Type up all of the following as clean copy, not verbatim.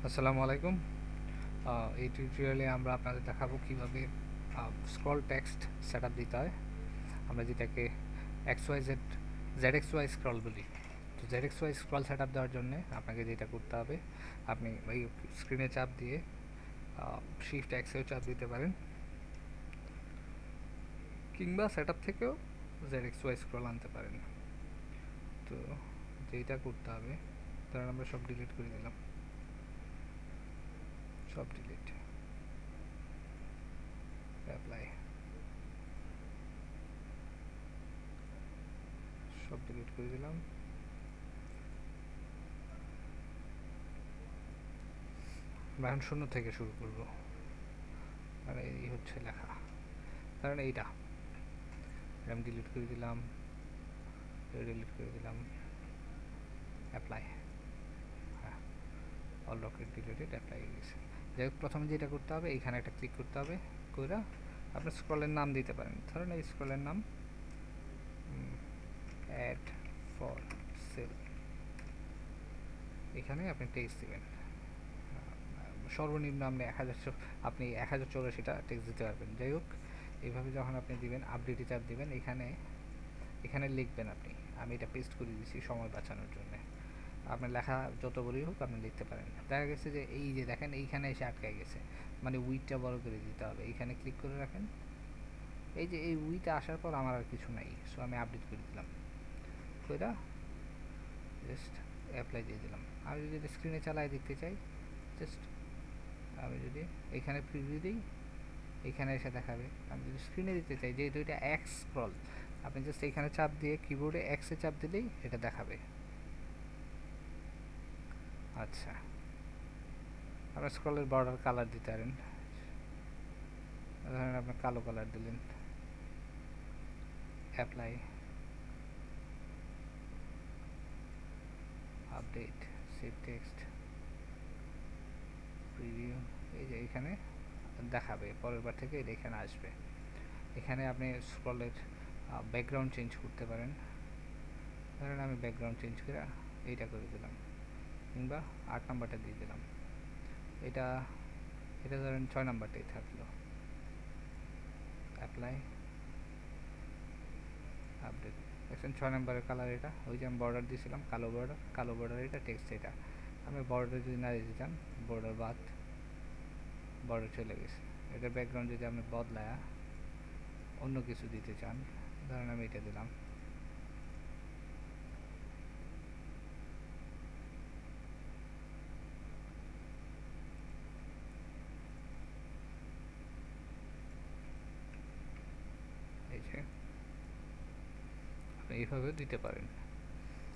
আসসালামু আলাইকুম। এই টিউটোরিয়ালে আমরা আপনাদের দেখাবো কিভাবে স্ক্রল টেক্সট সেটআপ দিতে হয়। আমরা যেটাকে XYZ ZXY স্ক্রল বলি। তো ZXY স্ক্রল সেটআপ দেওয়ার জন্য আপনাকে যেটা করতে হবে, আপনি এই স্ক্রিনে চাপ দিয়ে শিফট এক্সেও চাপ দিতে পারেন, কিংবা সেটআপ থেকেও ZXY স্ক্রল আনতে পারেন। তো যেটা করতে হবে, ধরেন আমরা সব ডিলিট করে দিলাম, সব ডিলিট, অ্যাপ্লাই, সব ডিলিট করে দিলাম। আমরা এখন শূন্য থেকে শুরু করব, মানে এই হচ্ছে লেখা, কারণ এইটা আমি ডিলিট করে দিলাম, ডিলিট করে দিলাম, অ্যাপ্লাই। হ্যাঁ, অল রকেট ডিলিটেড, অ্যাপ্লাই হয়ে গেছে। যাই হোক, প্রথমে যেটা করতে হবে, এইখানে একটা ক্লিক করতে হবে, করে আপনার স্ক্রলের নাম দিতে পারেন। ধরেন এই স্ক্রলের নাম অ্যাড ফর সেল, এখানে আপনি টেক্সট দিবেন। সর্বনিম্ন আপনি 1084টা টেক্সট দিতে পারবেন। যাই হোক, এইভাবে যখন আপনি দিবেন, আপডেটে চাপ দিবেন, এখানে এখানে লিখবেন আপনি। আমি এটা পেস্ট করে দিয়েছি সময় বাঁচানোর জন্য। আপনার লেখা যত বড়ই হোক আপনি লিখতে পারেন। দেখা গেছে যে এই যে দেখেন এইখানে এসে আটকায় গেছে, মানে উইথটা বড় করে দিতে হবে। এইখানে ক্লিক করে রাখেন, এই যে এই উইথে আসার পর আমার আর কিছু নাই, সো আমি আপডেট করে দিলাম, কইরা জাস্ট অ্যাপ্লাই দিয়ে দিলাম। আমি যদি স্ক্রিনে চালাই দেখতে চাই, জাস্ট আমি যদি এখানে প্রিভিউ দিই, এখানে এসে দেখাবে। আমি যদি স্ক্রিনে দিতে চাই, যেহেতু এটা এক্স স্ক্রল, আপনি জাস্ট এখানে চাপ দিয়ে কিবোর্ডে এক্সে চাপ দিলেই এটা দেখাবে। আচ্ছা, আপনার স্ক্রলের বর্ডার কালার দিতে পারেন। ধরেন আপনি কালো কালার দিলেন, apply, update, save text, preview. এই যে এখানে দেখাবে, পরের বার থেকে এটা এখানে আসবে। এখানে আপনি স্ক্রলের ব্যাকগ্রাউন্ড চেঞ্জ করতে পারেন। ধরেন আমি ব্যাকগ্রাউন্ড চেঞ্জ করে এইটা করে দিলাম, কিংবা 8 নাম্বারটা দিয়ে দিলাম। এটা এটা ধরেন 6 নাম্বারটাই থাকলো, অ্যাপ্লাই, আপডেট। দেখছেন 6 নাম্বারের কালার এটা, ওই যে আমি বর্ডার দিয়েছিলাম কালো বর্ডার, এটা টেক্সট। এটা আমি বর্ডার যদি না দিতে চান, বর্ডার বাদ, বর্ডার চলে গেছে। এটার ব্যাকগ্রাউন্ড যদি আপনি বদলায়া অন্য কিছু দিতে চান, ধরেন আমি এটা দিলাম, এই যে আপনি এইভাবেও দিতে পারেন।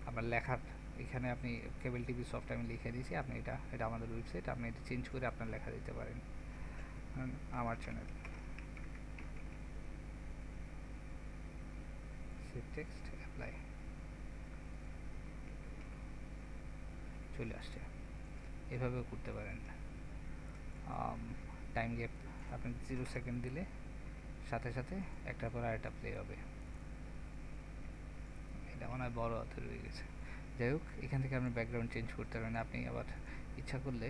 আপনার লেখার এখানে আপনি কেবল টিভি সফট আমি লিখে দিয়েছি, আপনি এটা এটা আমাদের ওয়েবসাইট, আপনি এটা চেঞ্জ করে আপনার লেখা দিতে পারেন। আমার চ্যানেল, সেভ টেক্সট, অ্যাপ্লাই, চলে আসছে। এভাবেও করতে পারেন। টাইম গ্যাপ আপনি 0 সেকেন্ড দিলে সাথে সাথে একটার পর আরেকটা প্লে হবে। এটা মনে হয় বড় হাতের হয়ে গেছে। যাই হোক, এখান থেকে আপনি ব্যাকগ্রাউন্ড চেঞ্জ করতে পারেন। আপনি আবার ইচ্ছা করলে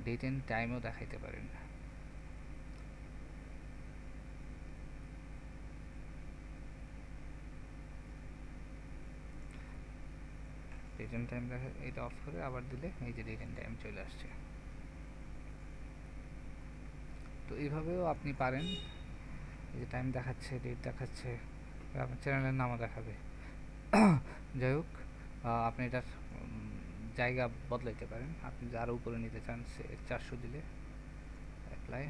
ডেট এন্ড টাইমও দেখাইতে পারেন। ডেট এন্ড টাইম দেখা, এটা অফ করে আবার দিলে এই যে ডেট এন্ড টাইম চলে আসছে। তো এইভাবেও আপনি পারেন। এই যে টাইম দেখাচ্ছে, ডেট দেখাচ্ছে, আপনার চ্যানেলের নামও দেখাবে। যাই হোক, আপনি এটার জায়গা বদলাইতে পারেন। আপনি যদি আরও উপরে নিতে চান, সে 400 দিলে, অ্যাপ্লাই,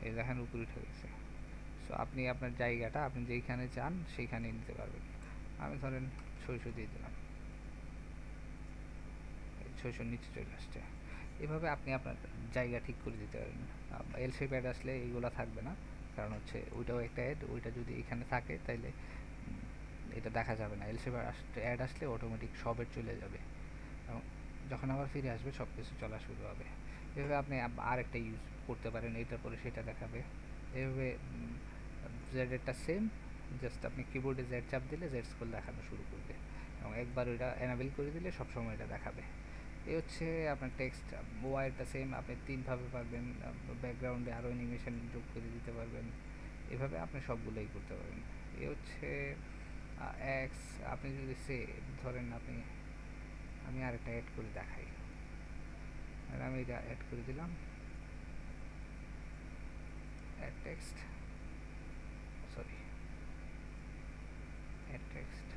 এই দেখেন উপরে উঠে গেছে। সো আপনি আপনার জায়গাটা আপনি যেইখানে চান সেইখানে নিতে পারবেন। আমি ধরেন 600 দিয়ে দিলাম, 600 নিচে চলে আসছে। এভাবে আপনি আপনার জায়গা ঠিক করে দিতে পারেন। এল শেপ অ্যাড আসলে এইগুলো থাকবে না, কারণ হচ্ছে ওইটাও একটা অ্যাড, ওইটা যদি এখানে থাকে তাইলে এটা দেখা যাবে না। এল শেপ অ্যাড আসলে অটোমেটিক সবের চলে যাবে, এবং যখন আবার ফিরে আসবে সব কিছু চলা শুরু হবে। এভাবে আপনি আরেকটা ইউজ করতে পারেন, এটার পরে সেটা দেখাবে। এভাবে জেডেরটা সেম, জাস্ট আপনি কিবোর্ডে জেড চাপ দিলে জেড স্কুল দেখানো শুরু করবে, এবং একবার ওইটা এনাবেল করে দিলে সবসময় এটা দেখাবে। এই হচ্ছে আপনার টেক্সট ওয়াইডটা সেম আপনি 3 ভাবে পারবেন। ব্যাকগ্রাউন্ডে আরও অ্যানিমেশন যোগ করে দিতে পারবেন, এভাবে আপনি সবগুলোই করতে পারবেন। এ হচ্ছে এক্স। আপনি যদি ধরেন আমি আরেকটা অ্যাড করে দেখাই, আর আমি এটা অ্যাড করে দিলাম, add text, sorry add text.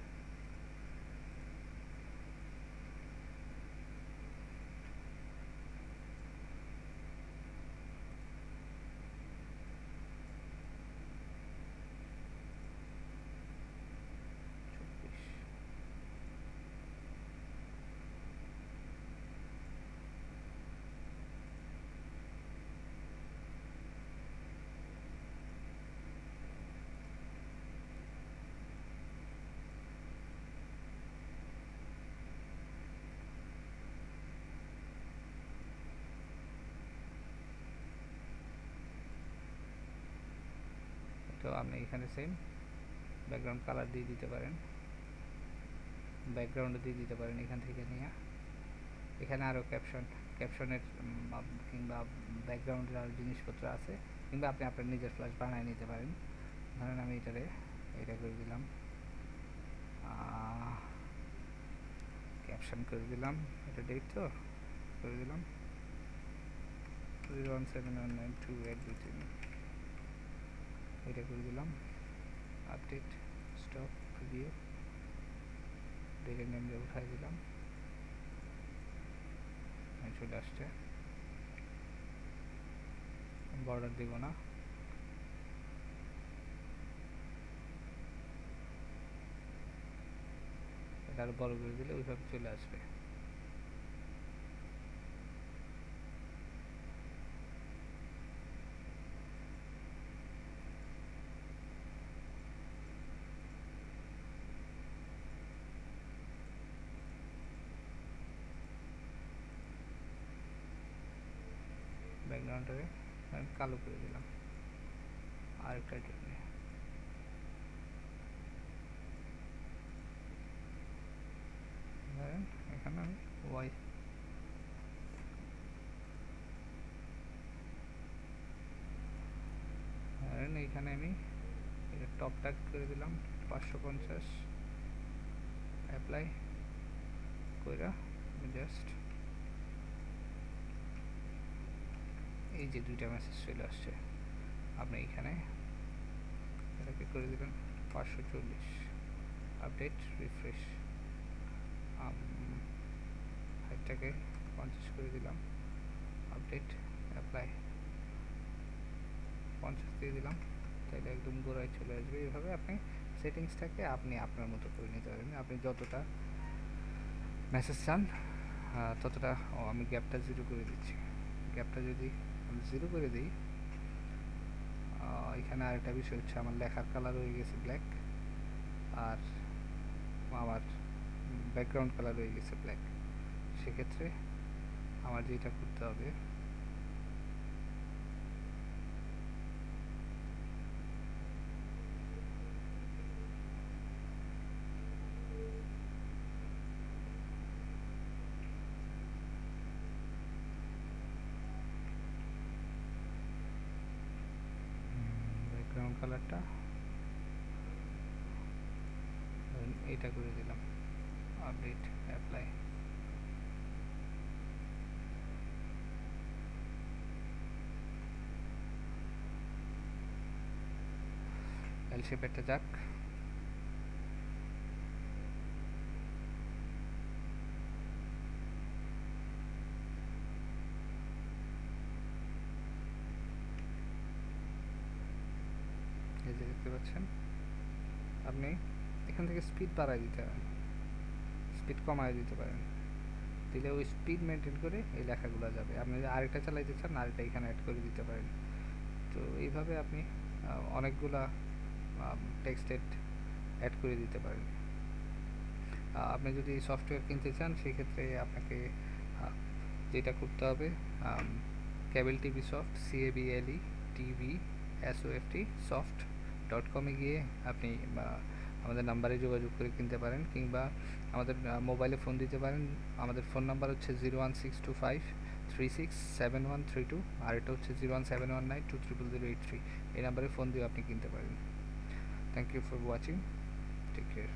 তো আপনি এখানে সেম ব্যাকগ্রাউন্ড কালার দিয়ে দিতে পারেন, ব্যাকগ্রাউন্ডে দিয়ে দিতে পারেন এখান থেকে নিয়ে। এখানে আরও ক্যাপশনের কিংবা ব্যাকগ্রাউন্ডের আরও জিনিসপত্র আছে, কিংবা আপনি আপনার নিজের ফ্ল্যাশ বানিয়ে নিতে পারেন। ধরেন আমি এটা করে দিলাম, ক্যাপশন করে দিলাম, এটা ডেট তো করে দিলাম 017192 এটা করে দিলাম, আপডেট স্টপ প্রিভিউ, ডেটের নেম দিয়ে উঠাই দিলাম, চলে আসছে। বর্ডার দিব না, এটা আরো বড় করে দিলে ওইভাবে চলে আসবে। ব্যাকগ্রাউন্ডটাকে আমি কালো করে দিলাম আরেকটার জন্য। ধরেন এখানে আমি ওয়াই ধরেন এইখানে আমি এটা টপ ট্যাগ করে দিলাম 550, অ্যাপ্লাই কইরা জাস্ট এই যে দুইটা মেসেজ চলে আসছে। আপনি এখানে এটাকে করে দিবেন 540, আপডেট রিফ্রেশ, হাইটটাকে 50 করে দিলাম, আপডেট অ্যাপ্লাই 50 দিয়ে দিলাম, তাহলে একদম গোড়ায় চলে আসবে। এইভাবে আপনি সেটিংসটাকে আপনি আপনার মতো করে নিতে পারবেন। আপনি যতটা মেসেজ চান ততটা। আমি গ্যাপটা 0 করে দিচ্ছি, গ্যাপটা যদি আমি 0 করে দিই, এখানে আরেকটা বিষয় হচ্ছে আমার লেখার কালার হয়ে গেছে ব্ল্যাক, আর আমার ব্যাকগ্রাউন্ড কালার হয়ে গেছে ব্ল্যাক। সেক্ষেত্রে আমার যেটা করতে হবে, ব্যাকগ্রাউন্ড কালারটা এইটা করে দিলাম, আপডেট অ্যাপ্লাই, এল শেপেরটা যাক। এই যে দেখতে পাচ্ছেন, আপনি এখান থেকে স্পিড বাড়ায় দিতে পারেন, স্পিড কমায় দিতে পারেন, দিলে ওই স্পিড মেনটেন করে এই লেখাগুলো যাবে। আপনি যদি আরেকটা চালাইতে চান আরেকটা এখানে অ্যাড করে দিতে পারেন। তো এইভাবে আপনি অনেকগুলা টেক্সট অ্যাড করে দিতে পারেন। আপনি যদি সফটওয়্যার কিনতে চান সেক্ষেত্রে আপনাকে যেটা করতে হবে, cable TV soft, CABLE TV SOFT সফট.com গিয়ে আপনি আমাদের নাম্বারে যোগাযোগ করে কিনতে পারেন, কিংবা আমাদের মোবাইলে ফোন দিতে পারেন। আমাদের ফোন নাম্বার হচ্ছে 01625367132, আর এটা হচ্ছে 01719230083। এই নাম্বারে ফোন দিয়ে আপনি কিনতে পারেন। Thank you for watching, take care.